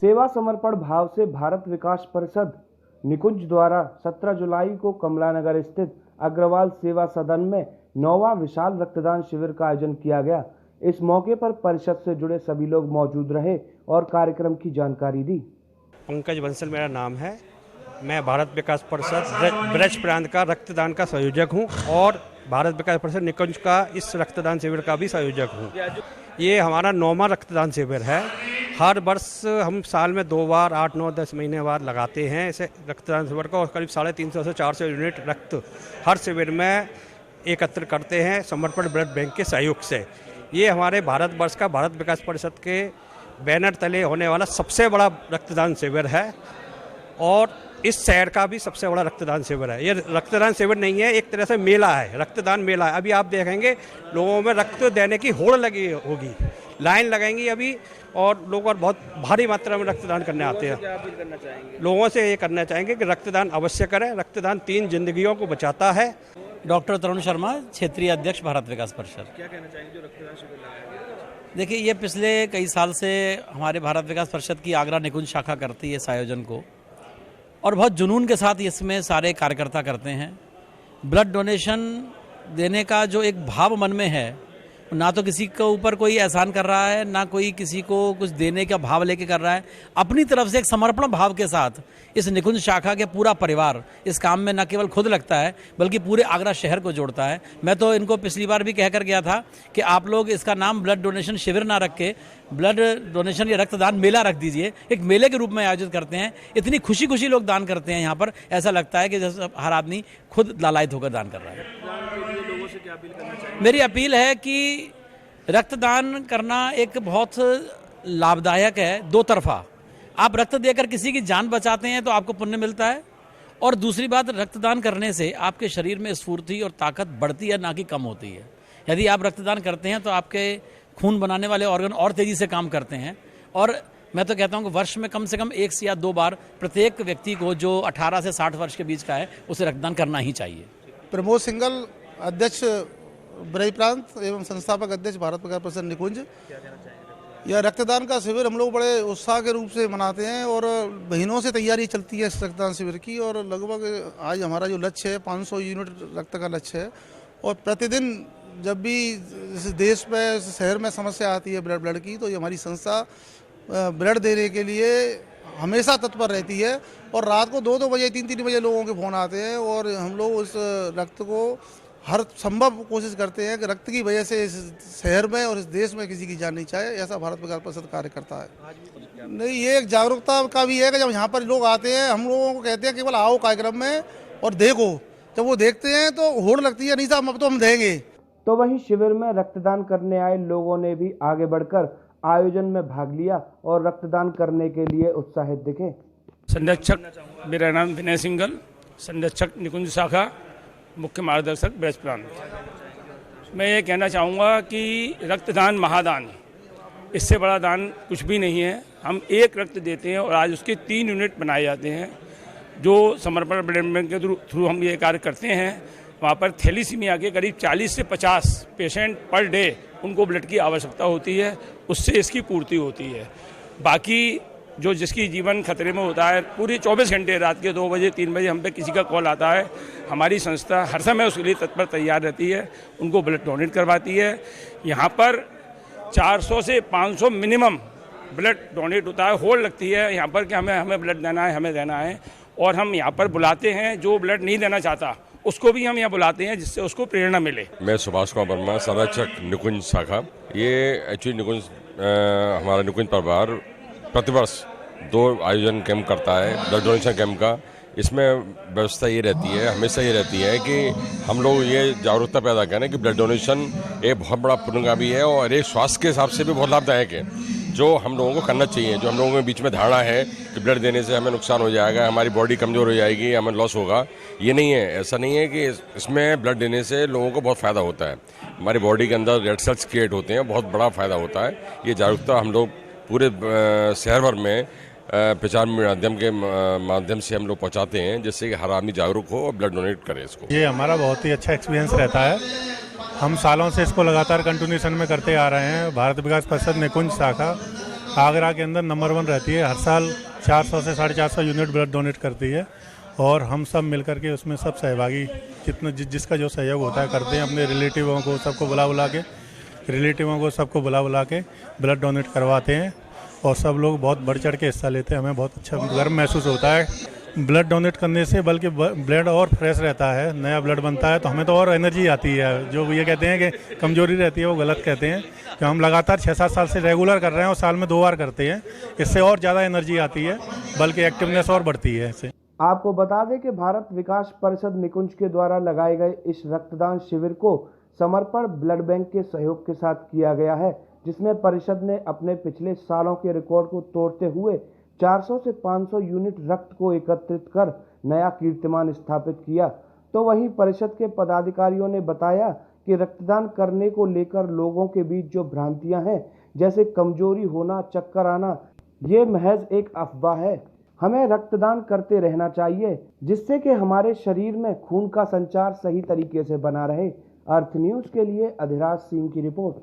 सेवा समर्पण भाव से भारत विकास परिषद निकुंज द्वारा 17 जुलाई को कमला नगर स्थित अग्रवाल सेवा सदन में 9वां विशाल रक्तदान शिविर का आयोजन किया गया। इस मौके पर परिषद से जुड़े सभी लोग मौजूद रहे और कार्यक्रम की जानकारी दी। पंकज बंसल मेरा नाम है। मैं भारत विकास परिषद ब्रज प्रांत का रक्तदान का संयोजक हूं और भारत विकास परिषद निकुंज का इस रक्तदान शिविर का भी संयोजक हूं। ये हमारा 9वां रक्तदान शिविर है। हर वर्ष हम साल में 2 बार 8, 9, 10 महीने बाद लगाते हैं इसे रक्तदान शिविर को और करीब 350 से 400 यूनिट रक्त हर शिविर में एकत्र करते हैं समर्पण ब्लड बैंक के सहयोग से। ये हमारे भारतवर्ष का भारत विकास परिषद के बैनर तले होने वाला सबसे बड़ा रक्तदान शिविर है और इस शहर का भी सबसे बड़ा रक्तदान शिविर है। ये रक्तदान शिविर नहीं है, एक तरह से मेला है, रक्तदान मेला है। अभी आप देखेंगे लोगों में रक्त देने की होड़ लगी होगी, लाइन लगेंगी अभी और लोग और बहुत भारी मात्रा में रक्तदान करने आते हैं। लोगों से ये करना चाहेंगे कि रक्तदान अवश्य करें। रक्तदान 3 जिंदगियों को बचाता है। डॉक्टर तरुण शर्मा, क्षेत्रीय अध्यक्ष भारत विकास परिषद। क्या कहना चाहेंगे जो रक्तदान शिविर लगाया गया? देखिए, ये पिछले कई साल से हमारे भारत विकास परिषद की आगरा निकुंज शाखा करती है इस आयोजन को और बहुत जुनून के साथ इसमें सारे कार्यकर्ता करते हैं। ब्लड डोनेशन देने का जो एक भाव मन में है, ना तो किसी के ऊपर कोई एहसान कर रहा है, ना कोई किसी को कुछ देने का भाव लेके कर रहा है। अपनी तरफ से एक समर्पण भाव के साथ इस निकुंज शाखा के पूरा परिवार इस काम में न केवल खुद लगता है बल्कि पूरे आगरा शहर को जोड़ता है। मैं तो इनको पिछली बार भी कहकर गया था कि आप लोग इसका नाम ब्लड डोनेशन शिविर ना रख के ब्लड डोनेशन या रक्तदान मेला रख दीजिए। एक मेले के रूप में आयोजित करते हैं। इतनी खुशी खुशी लोग दान करते हैं यहाँ पर, ऐसा लगता है कि जैसे हर आदमी खुद लालायित होकर दान कर रहा है। लोगों से क्या अपील करना चाहेंगे? मेरी अपील है कि रक्तदान करना एक बहुत लाभदायक है, दो तरफा। आप रक्त देकर किसी की जान बचाते हैं तो आपको पुण्य मिलता है और दूसरी बात, रक्तदान करने से आपके शरीर में स्फूर्ति और ताकत बढ़ती है, ना कि कम होती है। यदि आप रक्तदान करते हैं तो आपके खून बनाने वाले ऑर्गन और तेज़ी से काम करते हैं और मैं तो कहता हूं कि वर्ष में कम से कम 1 से या 2 बार प्रत्येक व्यक्ति को जो 18 से 60 वर्ष के बीच का है उसे रक्तदान करना ही चाहिए। प्रमोद सिंगल, अध्यक्ष ब्रज प्रांत एवं संस्थापक अध्यक्ष भारत विकास परिषद निकुंज। यह रक्तदान का शिविर हम लोग बड़े उत्साह के रूप से मनाते हैं और महीनों से तैयारी चलती है इस रक्तदान शिविर की और लगभग आज हमारा जो लक्ष्य है 500 यूनिट रक्त का लक्ष्य है और प्रतिदिन जब भी इस देश में शहर में समस्या आती है ब्लड की, तो ये हमारी संस्था ब्लड देने के लिए हमेशा तत्पर रहती है और रात को 2-2 बजे 3-3 बजे लोगों के फ़ोन आते हैं और हम लोग उस रक्त को हर संभव कोशिश करते हैं कि रक्त की वजह से इस शहर में और इस देश में किसी की जान नहीं चाहे। ऐसा भारत विकास परिषद कार्य करता है। नहीं, ये एक जागरूकता का भी है कि जब यहाँ पर लोग आते हैं, हम लोगों को कहते हैं केवल आओ कार्यक्रम में और देखो। जब वो देखते हैं तो होड़ लगती है, नहीं साहब अब तो हम देंगे। तो वहीं शिविर में रक्तदान करने आए लोगों ने भी आगे बढ़कर आयोजन में भाग लिया और रक्तदान करने के लिए उत्साहित दिखे। संरक्षक, मेरा नाम विनय सिंगल, संरक्षक निकुंज शाखा, मुख्य मार्गदर्शक ब्रज प्रांत। मैं ये कहना चाहूँगा कि रक्तदान महादान, इससे बड़ा दान कुछ भी नहीं है। हम एक रक्त देते हैं और आज उसके 3 यूनिट बनाए जाते हैं। जो समर्पण ब्लड बैंक के थ्रू हम ये कार्य करते हैं, वहाँ पर थैलीसीमिया के करीब 40 से 50 पेशेंट पर डे उनको ब्लड की आवश्यकता होती है, उससे इसकी पूर्ति होती है। बाकी जो जिसकी जीवन खतरे में होता है, पूरी 24 घंटे रात के 2 बजे 3 बजे हम पे किसी का कॉल आता है, हमारी संस्था हर समय उसके लिए तत्पर तैयार रहती है, उनको ब्लड डोनेट करवाती है। यहाँ पर 400 से 500 मिनिमम ब्लड डोनेट होता है। होड़ लगती है यहाँ पर कि हमें ब्लड देना है, हमें देना है और हम यहाँ पर बुलाते हैं। जो ब्लड नहीं देना चाहता उसको भी हम यहाँ बुलाते हैं जिससे उसको प्रेरणा मिले। मैं सुभाष कुमार वर्मा, संरक्षक निकुंज शाखा। ये एक्चुअली निकुंज हमारा निकुंज परिवार प्रतिवर्ष 2 आयोजन कैंप करता है ब्लड डोनेशन कैंप का। इसमें व्यवस्था ये रहती है, हमेशा ये रहती है कि हम लोग ये जागरूकता पैदा करें कि ब्लड डोनेशन एक बहुत बड़ा पुण्यगामी है और एक स्वास्थ्य के हिसाब से भी बहुत लाभदायक है, जो हम लोगों को करना चाहिए। जो हम लोगों के बीच में धारणा है कि ब्लड देने से हमें नुकसान हो जाएगा, हमारी बॉडी कमज़ोर हो जाएगी, हमें लॉस होगा, ये नहीं है। ऐसा नहीं है कि इसमें ब्लड देने से लोगों को बहुत फ़ायदा होता है। हमारी बॉडी के अंदर रेड सेल्स क्रिएट होते हैं, बहुत बड़ा फ़ायदा होता है। ये जागरूकता हम लोग पूरे शहर भर में प्रचार माध्यम से हम लोग पहुंचाते हैं, जिससे कि हर आदमी जागरूक हो और ब्लड डोनेट करे इसको। ये हमारा बहुत ही अच्छा एक्सपीरियंस रहता है। हम सालों से इसको लगातार कंटिन्यूएशन में करते आ रहे हैं। भारत विकास परिषद निकुंज शाखा आगरा के अंदर नंबर 1 रहती है। हर साल 400 से 450 यूनिट ब्लड डोनेट करती है और हम सब मिलकर के उसमें सब सहभागी जिसका जो सहयोग होता है करते हैं। अपने रिलेटिवों को सबको बुला के ब्लड डोनेट करवाते हैं और सब लोग बहुत बढ़ चढ़ के हिस्सा लेते हैं। हमें बहुत अच्छा गर्व महसूस होता है ब्लड डोनेट करने से, बल्कि ब्लड और फ्रेश रहता है, नया ब्लड बनता है तो हमें तो और एनर्जी आती है। जो ये कहते हैं कि कमजोरी रहती है वो गलत कहते हैं, कि हम लगातार 6-7 साल से रेगुलर कर रहे हैं और साल में 2 बार करते हैं। इससे और ज़्यादा एनर्जी आती है, बल्कि एक्टिवनेस और बढ़ती है इससे। आपको बता दें कि भारत विकास परिषद निकुंज के द्वारा लगाए गए इस रक्तदान शिविर को समर्पण ब्लड बैंक के सहयोग के साथ किया गया है, जिसमें परिषद ने अपने पिछले सालों के रिकॉर्ड को तोड़ते हुए 400 से 500 यूनिट रक्त को एकत्रित कर नया कीर्तिमान स्थापित किया। तो वहीं परिषद के पदाधिकारियों ने बताया कि रक्तदान करने को लेकर लोगों के बीच जो भ्रांतियां हैं, जैसे कमजोरी होना, चक्कर आना, ये महज एक अफवाह है। हमें रक्तदान करते रहना चाहिए, जिससे कि हमारे शरीर में खून का संचार सही तरीके से बना रहे। अर्थ न्यूज़ के लिए अधिराज सिंह की रिपोर्ट।